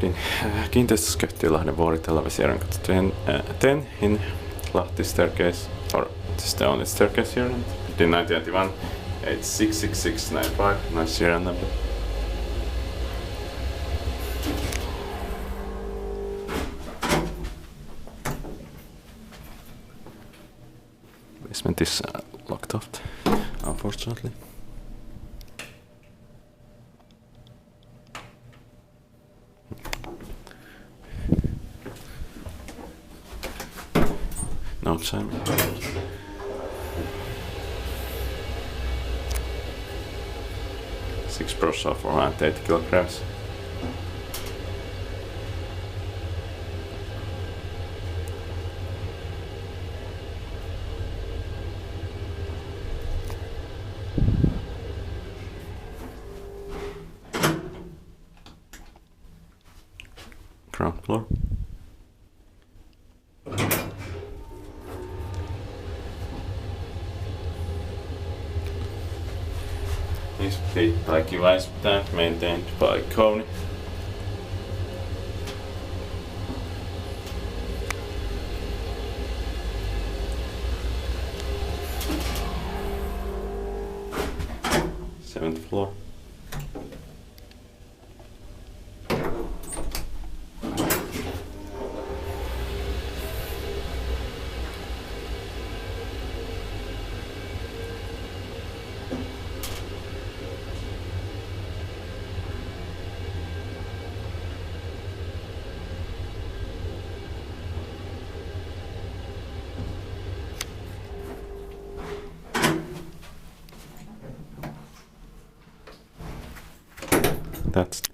Din kiinteistössä käyttiin Lahden vuoritella Vesijärvenkatu 10 in Lahti staircase, or this is the only staircase here. In 1991, 866695, nice serial number. Basement is locked off, unfortunately. No time. Six Prosa for 180 kilograms. Ground floor. Is paid by Vesijärvenkatu, maintained by Kone. Seventh floor. That's